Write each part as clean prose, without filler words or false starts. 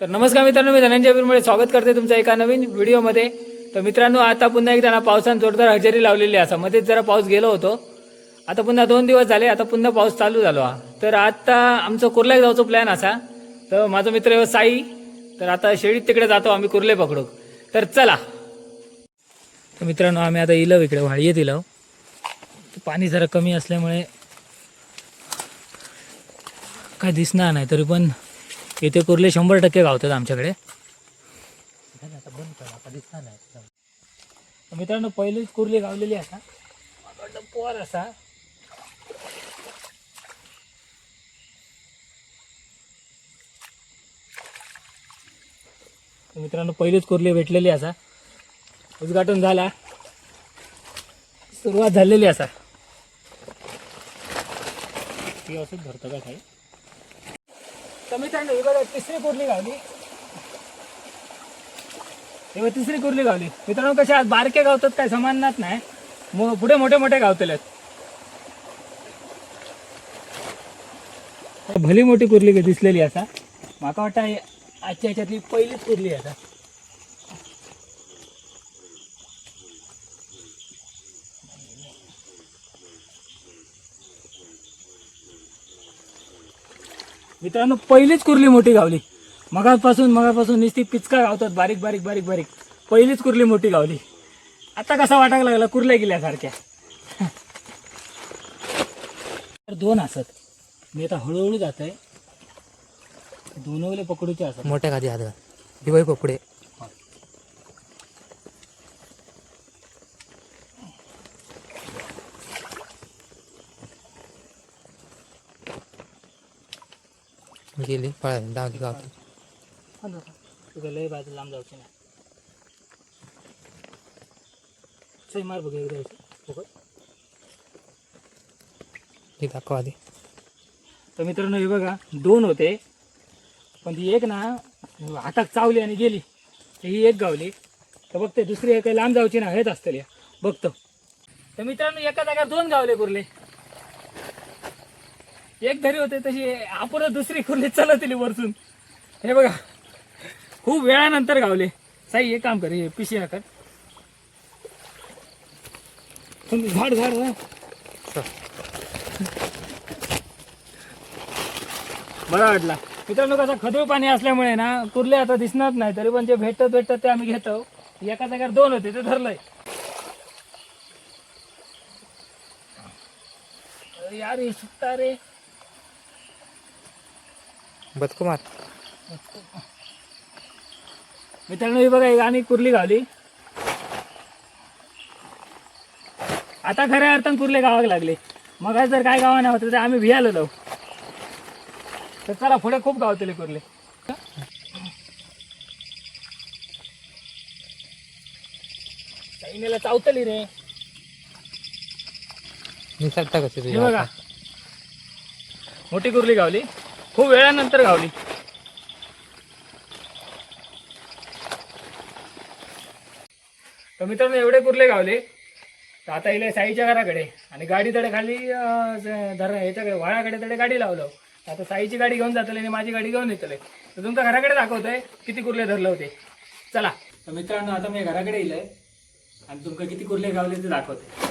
तर नमस्कार मित्रांनो, मी धनंजय बिरमुळे स्वागत करते तुमचं एका नवीन व्हिडिओमध्ये. तर मित्रांनो, आता पुन्हा एकदा ना पावसानं जोरदार हजेरी लावलेली असा. मध्येच जरा पाऊस गेलो होतो, आता पुन्हा 2 दिवस झाले, आता पुन्हा पाऊस चालू झालो हा. तर आता आमचं कुर्ल्याला जायचं प्लॅन असा. तर माझा मित्र साई, तर आता शेळीत तिकडे जातो आम्ही कुर्ले पकडू. तर चला. तर मित्रांनो, आम्ही आता इलव इकडे वाळीत इलव. पाणी जरा कमी असल्यामुळे काय दिसणार नाही, तरी पण इथे कुर्ले 100% गावतात आमच्याकडे. मित्रांनो, पहिलीच कुर्ली गावलेली असा पोर असा. मित्रांनो, पहिलीच कुर्ली भेटलेली असा. उद्घाटन झाला, सुरुवात झालेली असा. ती असंच धरतं का काही. तर मित्रांनो, ही बघा तिसरी कुर्ली गावली. तेव्हा तिसरी कुर्ली गावली. मित्रांनो, कसे आज बारके गावतात काय समाननात नाही, पुढे मोठे मोठे गावतलेत. भली मोठी कुर्ली दिसलेली असा. माका वाटतं आजच्या ह्याच्यातली पहिलीच कुर्ली असा. मित्रांनो, पहिलीच कुर्ली मोठी गावली. मगापासून नुसती पिचका गावतात, बारीक बारीक बारीक बारीक. पहिलीच कुर्ली मोठी गावली. आता कसा वाटायला लागला कुर्ल्या गेल्यासारख्या. तर 2 असत. मी आता हळूहळू जात आहे. 2 वेळे पकडूचे असत. मोठ्या खादी हात दिवाळी पपडे गेली पळा डागी गावते. तुझं लय बाजू लांब जाऊची नाही. सही मार बघ एकदा फुकट. हे दाखवा आधी. तर मित्रांनो, हे बघा 2 होते, पण ती एक ना हातात चावली आणि गेली. ही एक गावली. तर बघते दुसरी एक लांब जाऊची ना, हेच असतली बघतो. तर मित्रांनो, एका जागेवर 2 गावले कुर्ले. एक धरी होते तशी आपण दुसरी कुर्ली चलतली वरसून. हे बघा, खूप वेळानंतर गावले. साई एक काम कर, हे पिशी नका झाड झाड. बरा वाटला मित्रांनो. कसं खदूळ पाणी असल्यामुळे ना कुर्ले आता दिसणार नाही, तरी पण जे भेटत ते आम्ही घेतो. एका जागेवर 2 होते, ते धरलंय. यार हे सुट्टा रे. बदकुमार मित्रांनो, हे बघा एक आणि कुर्ली गावली. आता खऱ्या अर्थानं कुर्ले गावाक लागले. मग जर काय गावा नाही होतं तर आम्ही भियालो जाऊ. तर चला पुढे खूप गावतले कुर्ले. सैन्याला चावतली रे. निसटता कशी हे तुझ्या बघा, मोठी कुर्ली गावली, खूप वेळानंतर गावली. तर मित्रांनो, एवढे कुर्ले गावले. तर आता इले साईच्या घराकडे आणि गाडी तडे खाली याच्याकडे वाळाकडे तडे गाडी लावलं. आता साईची गाडी घेऊन जातले आणि माझी गाडी घेऊन येतले. तर तुमच्या घराकडे दाखवतोय किती कुर्ले धरले होते. चला. तर मित्रांनो, आता मी घराकडे येईल आणि तुमका किती कुर्ले गावले ते दाखवते.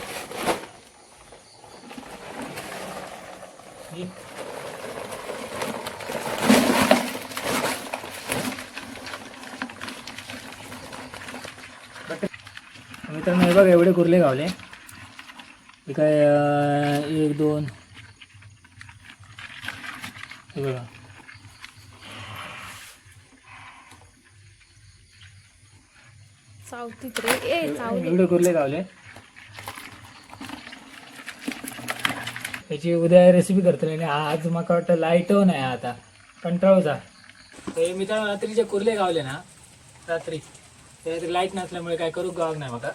मित्रांनो, हे बघा एवढे कुर्ले गावले. हे काय 1 2 हे बघा. चावतीत रे. ए चावली. एवढे कुर्ले गावले. याची उद्या रेसिपी करतले आणि आज मला वाटतं लाईट नाही आता कंटाळूचा. तर मित्रांनो, रात्रीचे कुर्ले गावले ना, रात्री लाईट नसल्यामुळे काय करू गावक नाही मला.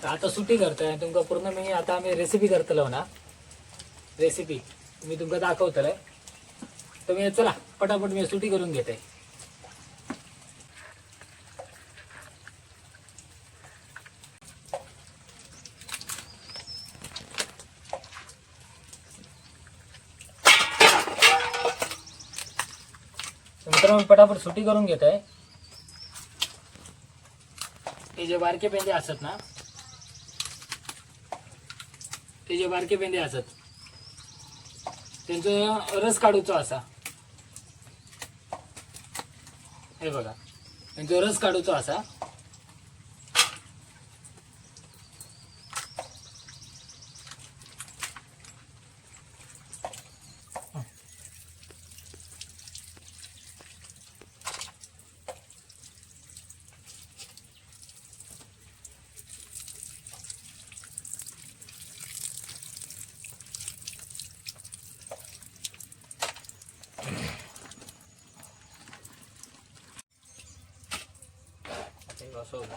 तर आता सुट्टी करतोय तुमका पूर्ण. मी आता आम्ही रेसिपी करतलो ना, रेसिपी मी तुमका दाखवतलंय. तर मी चला पटापट मी सुट्टी करून घेते. मित्रांनो मी पटापट सुटी करून घेत आहे. हे जे बारके पेंदे असत ना, ते जे बारके पेंदे असत त्यांचं रस काढूचो असा. हे बघा, त्यांचा रस काढूचो असा. असं होतं.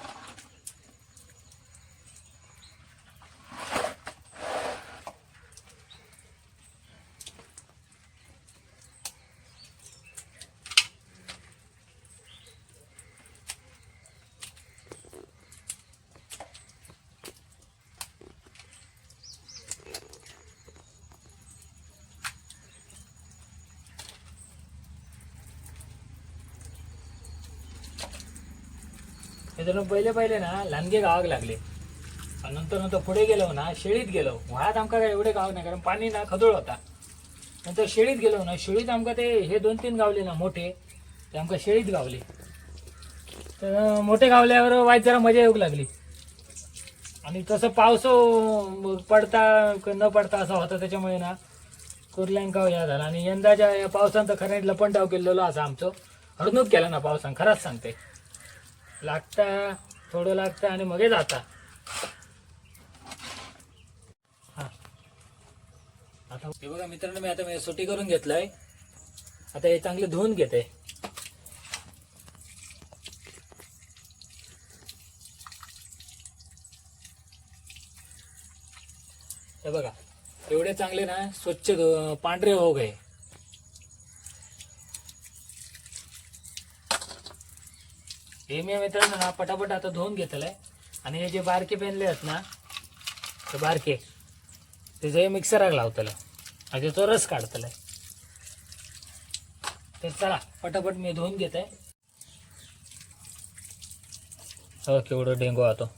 मित्रांनो पहिले ना लांडगे गावाक लागले आणि नंतर पुढे गेलो ना शेळीत गेलो. व्हाळात आमका काय एवढे गाव नाही, कारण पाणी ना खदोळ होता. नंतर शेळीत गेलो ना, शेळीत आमका ते हे 2-3 गावले ना मोठे, ते आमका शेळीत गावले. तर मोठे गावल्यावर वाईट जरा मजा येऊ लागली. आणि तसं पावस पडता न पडता असा होता, त्याच्यामुळे ना कुर्ल्यांका या झाला. आणि यंदाच्या या पावसान तर खऱ्या लपंडाव केलेलो असा आमचं हडणूक केला ना पावसान, खराच सांगते. लागता थोडं लागतं आणि मग जाता. हा आता हे बघा मित्रांनो, मी आता सुटी करून घेतलंय. आता हे चांगले धुवून घेते. हे बघा एवढे चांगले ना स्वच्छ पांढरे हो गए. हे मी मित्रांनो ना पटापट आता धुवून घेतलंय. आणि हे जे बारके पेनले आहेत ना, ते बारके ते जे मिक्सराक लावतलं आणि तो रस काढतलाय. तर चला पटापट मी धुवून घेत आहे. हो केवढं डेंगू होतो.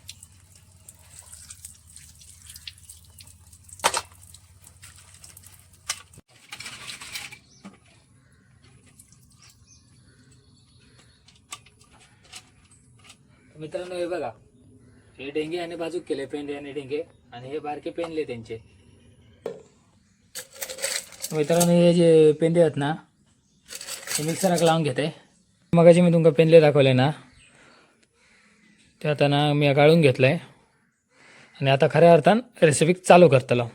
मित्रांनो हे बघा, हे डेंगे आणि बाजूक केले पेंडे आणि डेंगे, आणि हे बारके पेनले त्यांचे. मित्रांनो हे जे पेंडे आहेत ना, हे मिक्सराक लावून घेते. मगाशी मी तुमका पेनले दाखवले ना, ते आता ना मी गाळून घेतलंय. आणि आता खऱ्या अर्थान रेसिपी चालू करतलो.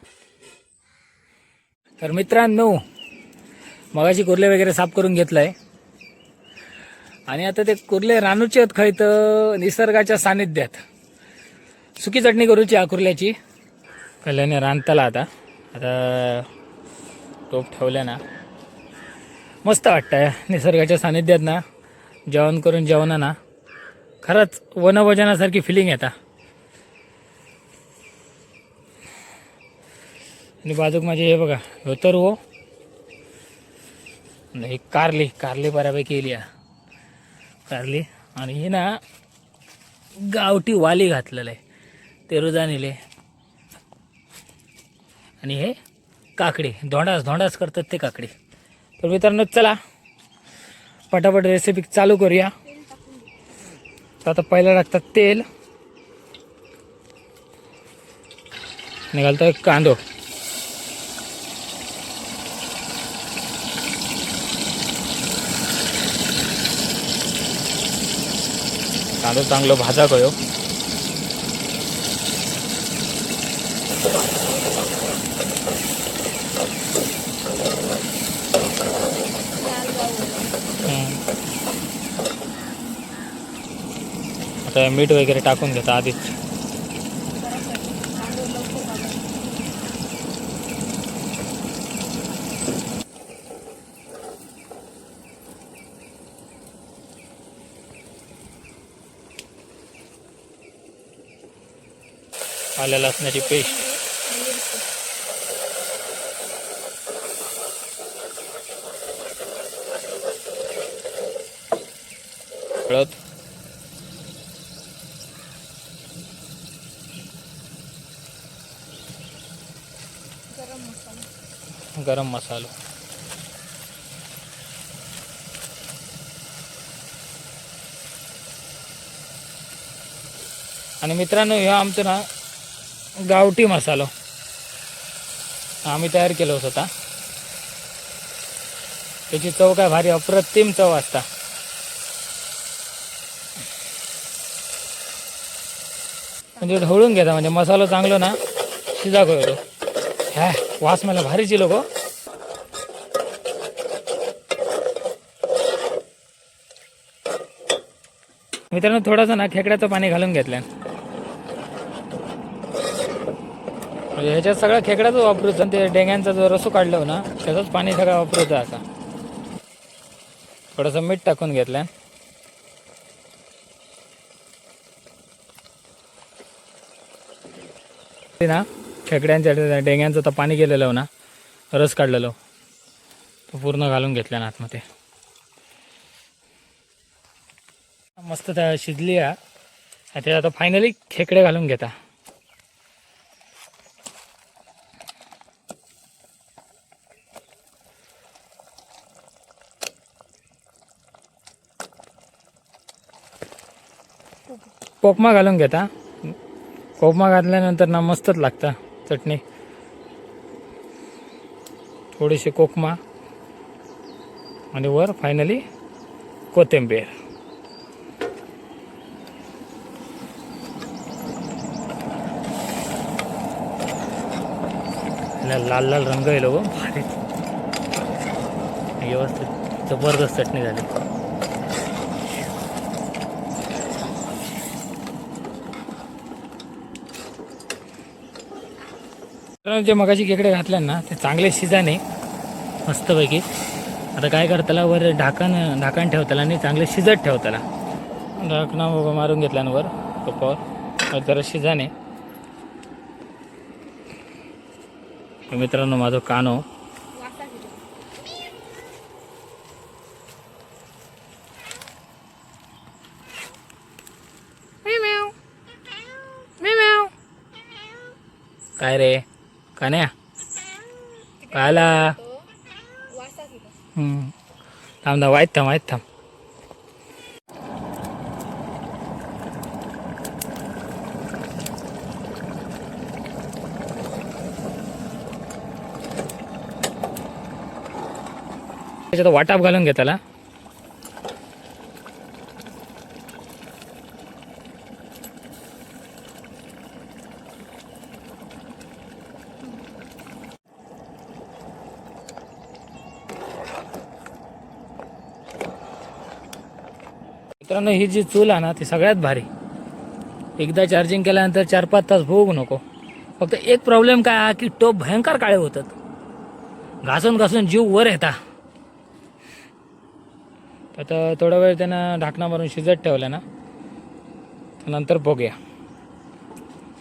तर मित्रांनो मगाशी कुर्ले वगैरे साफ करून घेतलंय. आणि आता ते कुर्ले रानूचे आहेत खय तर निसर्गाच्या सानिध्यात सुकी चटणी करूची हा कुर्ल्याची. कल्याने रांधताला आता आता टोप ठेवल्या ना, मस्त वाटतं निसर्गाच्या सानिध्यात ना जेवण करून जेवणा ना खरंच वनभोजनासारखी फिलिंग येता. आणि बाजूक माझे हे बघा होतर हो नाही, कारली बऱ्यापैकी केली कारली. आणि ही ना गावठी वाली घातलेलं आहे, ते रुजानीले. आणि हे काकडी धोंडास करतात ते काकडी. तर मित्रांनो चला पटापट रेसिपी चालू करूया. तर आता पहिला टाकतात तेल, निघालतो एक कांदो. कांदो चांगलो भाजा गयो. आता मीठ वगैरे टाकून घेता आधीच. आल्या लसणाची पेस्ट, हळद, गरम मसालो, आणि मित्रांनो ह्यो आमचं ना गावठी मसालो आम्ही तयार केलो स्वतः. त्याची चव काय भारी अप्रतिम चव असता. म्हणजे ढवळून घेता, म्हणजे मसाला चांगलो ना शिजा कळतो. ह्या वास मला भारीची लोक. मित्रांनो थोडंसं ना खेकड्याचं पाणी घालून घेतलं, म्हणजे ह्याच्यात सगळं खेकड्याच वापरूचं. ते डेंग्यांचा जो रसू काढलं ना त्याचंच पाणी सगळं वापरूचं. आता थोडंसं मीठ टाकून घेतलं. ना खेकड्यांच्या डेंग्यांचं तर पाणी गेलेलं ना, रस काढलेलं तो पूर्ण घालून घेतल्या ना आतमध्ये. मस्त त्या शिजली आहे. त्याच्यात आता फायनली खेकडे घालून घेता. कोकमा घालून घेता. कोकमा घातल्यानंतर ना मस्तच लागतं चटणी. थोडीशी कोकमा आणि वर फायनली कोथिंबीर. लाल लाल रंग येलो गो भारी, व्यवस्थित जबरदस्त चटणी झाली. जे मगाशी खेकडे घातल्या ना ते चांगले शिजाने मस्तपैकी. आता काय करताला वर ढाकण ठेवताला आणि चांगले शिजत ठेवताला. ढाकणा मारून घेतल्यावर टोपावर जरा शिजाने. मित्रांनो माझं कानो काय रे कान्या काला. थांब ना, वाईट थांब. त्याच्यात वाटाप घालून घेताला. मित्रांनो ही जी चूल आहे ना ती सगळ्यात भारी. एकदा चार्जिंग केल्यानंतर 4-5 तास भोगू नको. फक्त एक प्रॉब्लेम काय आहे की टोप भयंकर काळे होतात. घासून घासून जीव वर येता. आता थोडा वेळ त्यांना ढाकणा मारून शिजत ठेवलं ना नंतर बघूया.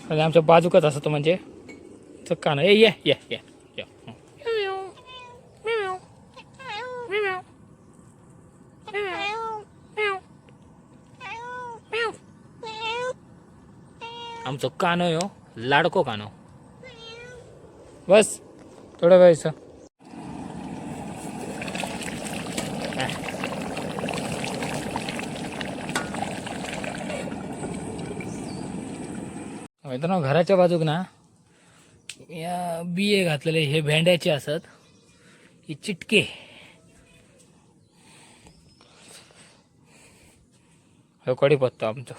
म्हणजे आमच्या बाजूकच असतो म्हणजे चक्का ना. ये ये ये ये. आमचं कानो यो लाडको कानो. बस थोडं वेळचं. मित्रांनो घराच्या बाजूक ना या बिये घातलेले हे भेंड्याचे असत. ही चिटके हे कढीपत्ता आमचं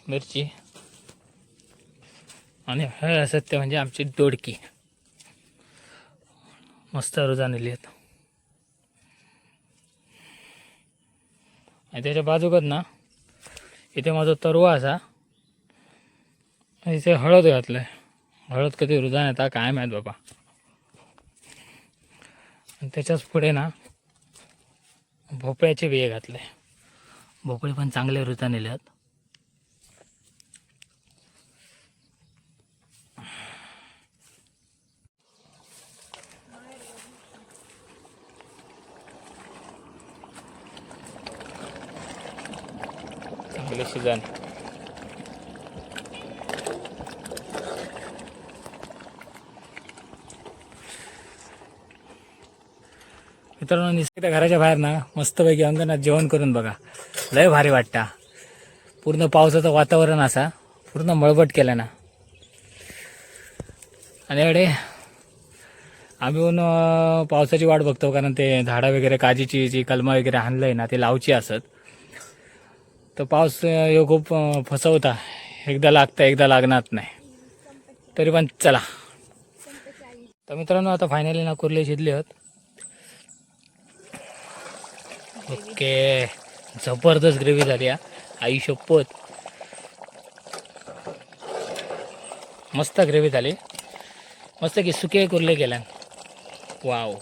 मिरची आणि हे असत ते म्हणजे आमची दोडकी. मस्त रुजान नेली आहेत. आणि त्याच्या बाजूकच ना इथे माझा तरवा असा. इथे हळद घातलंय. हळद कधी रुजान येता काय माहीत बाबा. आणि त्याच्याच पुढे ना भोपळ्याचे बिये घातले. भोपळे पण चांगले रुजान नेले आहेत. English season. मित्रांनो निसर्ग घराच्या बाहेर ना मस्तपैकी अंगणात जेवण करून बघा, लय भारी वाटतं. पूर्ण पावसाचं वातावरण असा पूर्ण मळबट केला ना. आणि अडे आम्ही पण पावसाची वाट बघतो, कारण ते झाडं वगैरे काजीची जी कलमं वगैरे आणलंय ना ते लावची असत. तर पाऊस ह्यो खूप फसवता, एकदा लागतं एकदा लागणार नाही. तरी पण चला. तर मित्रांनो आता फायनली ना कुर्ले शिजले आहेत. ओके, जबरदस्त ग्रेव्ही झाली हा. आई शपथ, मस्त ग्रेव्ही झाली. मस्त की सुके कुर्ले केल्यान. वाव,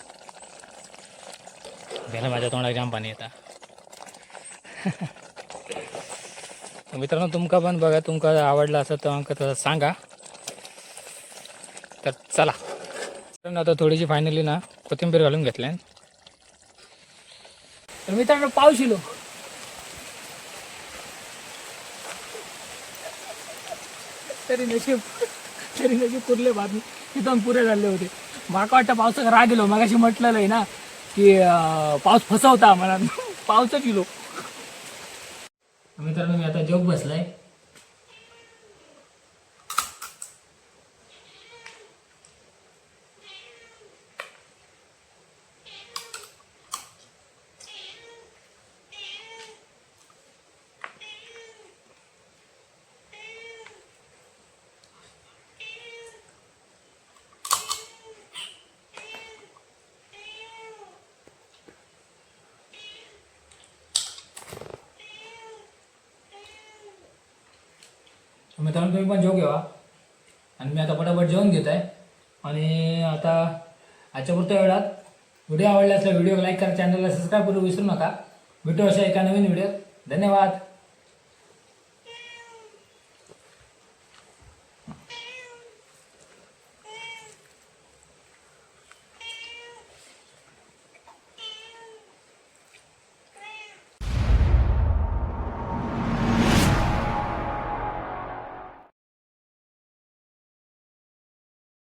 घ्यायला माझ्या तोंडात जाम पाणी येतं. मित्रांनो तुमका पण बघा, तुमका आवडला असं तर अंक तसं सांगा. तर चला. आता थोडीशी फायनली ना कोथिंबीर घालून घेतल्या. तर मित्रांनो पाऊस येलो. तरी नशीब कुर्ले बातमी तिथून पुरे झाले होते. माका वाटतं पावसाचा राग गेलो. मगाशी म्हटलेलं आहे ना की पाऊस फसवता मला. पावसाच गेलो. मित्रांनो मी आता जोग बसलाय. मित्रांनो तुम्ही पण जेव घ्यावा. आणि मी आता पटापट जेवण घेत आहे. आणि आता आजच्यापुरत्या वेळात व्हिडिओ आवडला असला व्हिडिओ लाईक करा, चॅनलला सबस्क्राईब करू विसरू नका. भेटू अशा एका नवीन व्हिडिओ. धन्यवाद.